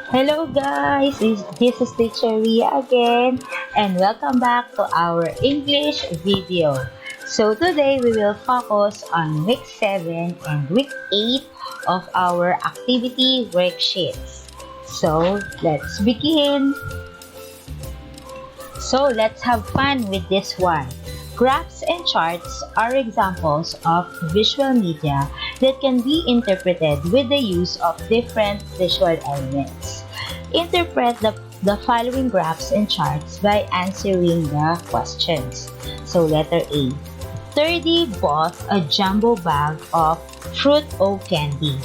Hello guys, this is Teacher Ria again and welcome back to our English video. So today we will focus on week 7 and week 8 of our activity worksheets. So let's begin. So let's have fun with this one. Graphs and charts are examples of visual media that can be interpreted with the use of different visual elements. Interpret the following graphs and charts by answering the questions. So letter A. 30 bought a jumbo bag of fruit o candy.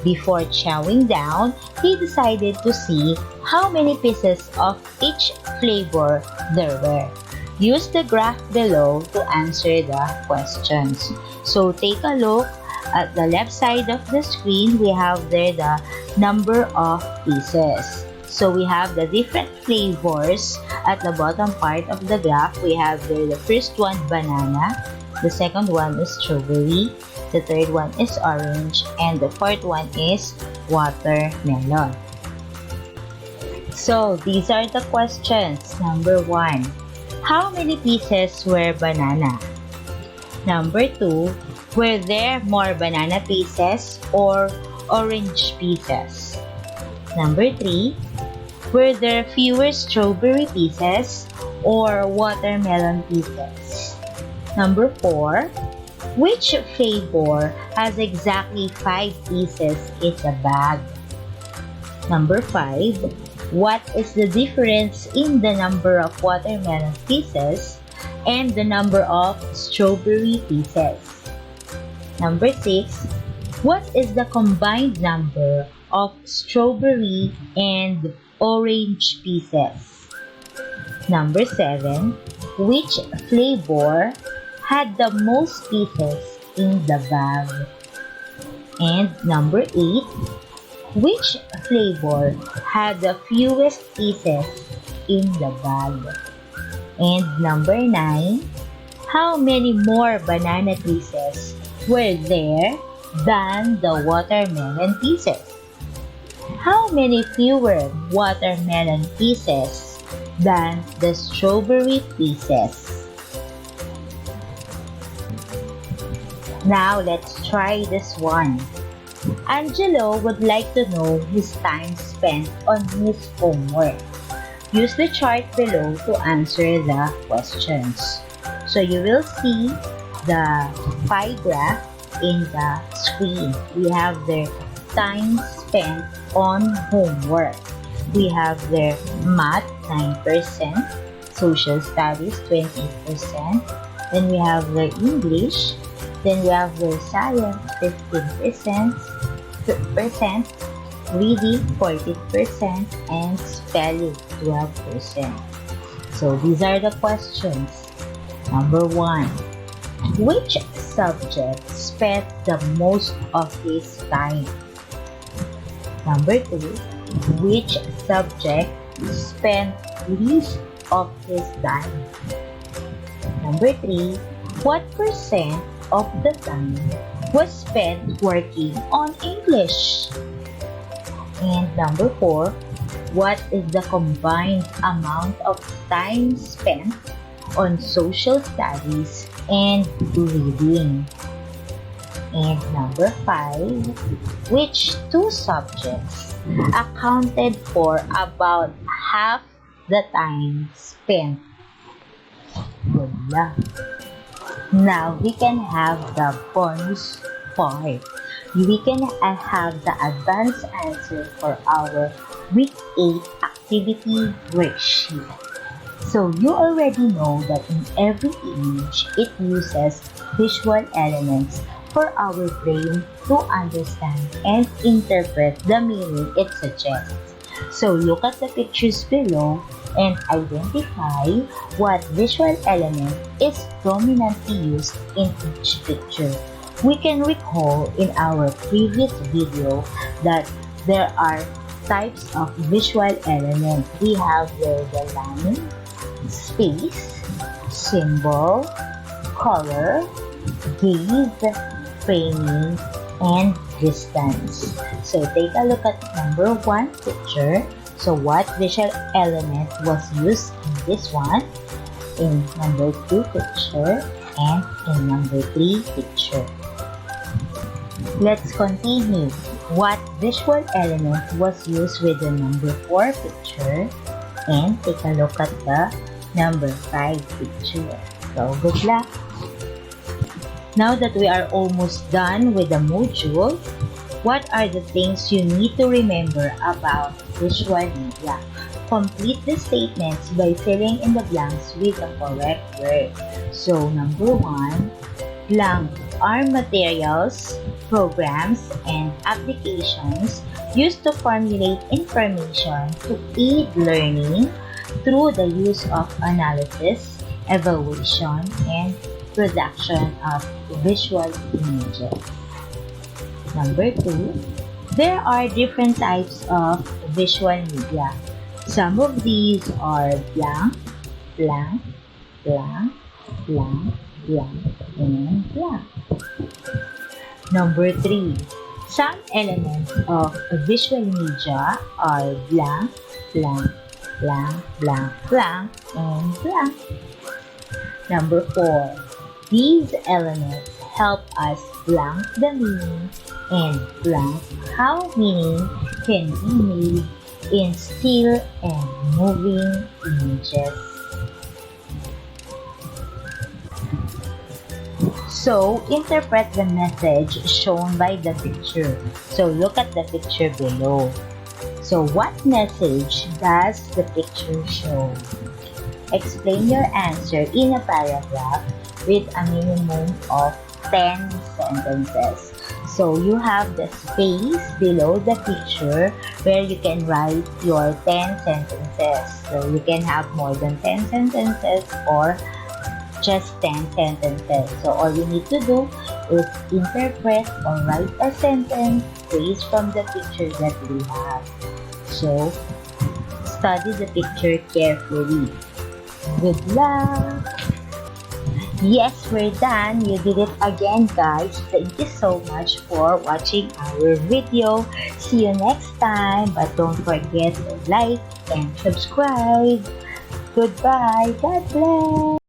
Before chowing down, he decided to see how many pieces of each flavor there were. Use the graph below to answer the questions. So take a look at the left side of the screen. We have there the number of pieces. So we have the different flavors at the bottom part of the graph. We have there the first one, banana. The second one is strawberry. The third one is orange. And the fourth one is watermelon. So these are the questions. Number 1. How many pieces were banana? Number 2, were there more banana pieces or orange pieces? Number 3, were there fewer strawberry pieces or watermelon pieces? Number 4, which flavor has exactly 5 pieces in a bag? Number 5, what is the difference in the number of watermelon pieces and the number of strawberry pieces? Number 6, what is the combined number of strawberry and orange pieces? Number 7, which flavor had the most pieces in the bag? And number 8, which flavor had the fewest pieces in the bag? And number 9, how many more banana pieces were there than the watermelon pieces? How many fewer watermelon pieces than the strawberry pieces? Now let's try this one. Angelo would like to know his time spent on his homework. Use the chart below to answer the questions. So you will see the pie graph in the screen. We have the time spent on homework. We have the math 9%, social studies 20%, then we have the English, then we have the science 15%, reading 40%, and spelling 12%. So these are the questions. Number 1. Which subject spent the most of his time? Number 2. Which subject spent least of his time? Number 3. What percent of the time was spent working on English? And number 4, what is the combined amount of time spent on social studies and reading? And number 5, which two subjects accounted for about half the time spent? Good luck. Now we can have the bonus part. We can have the advanced answer for our week 8 activity worksheet. So you already know that in every image, it uses visual elements for our brain to understand and interpret the meaning it suggests. So look at the pictures below and identify what visual element is dominantly used in each picture. We can recall in our previous video that there are types of visual elements. We have the line, space, symbol, color, gaze, framing, and distance. So take a look at number 1 picture. So what visual element was used in this one, in number 2 picture, and in number 3 picture? Let's continue. What visual element was used with the number 4 picture? And take a look at the number 5 picture. So good luck! Now that we are almost done with the module, what are the things you need to remember about visual media? Complete the statements by filling in the blanks with the correct word. So number 1, blank are materials, programs, and applications used to formulate information to aid learning through the use of analysis, evaluation, and production of visual images. Number 2, there are different types of visual media. Some of these are blank, blank, blank, blank, blank, and blank. Number 3, some elements of visual media are blank, blank, blank, blank, blank, and blank. Number 4, these elements help us blank the meaning and blank how meaning can be made in still and moving images. So, interpret the message shown by the picture. So, look at the picture below. So, what message does the picture show? Explain your answer in a paragraph with a minimum of 10 sentences. So, you have the space below the picture where you can write your 10 sentences. So, you can have more than 10 sentences or just 10 sentences. So, all you need to do is interpret or write a sentence based from the picture that we have. So, study the picture carefully. Good luck! Yes, we're done. You did it again, guys. Thank you so much for watching our video. See you next time. But don't forget to like and subscribe. Goodbye. God bless.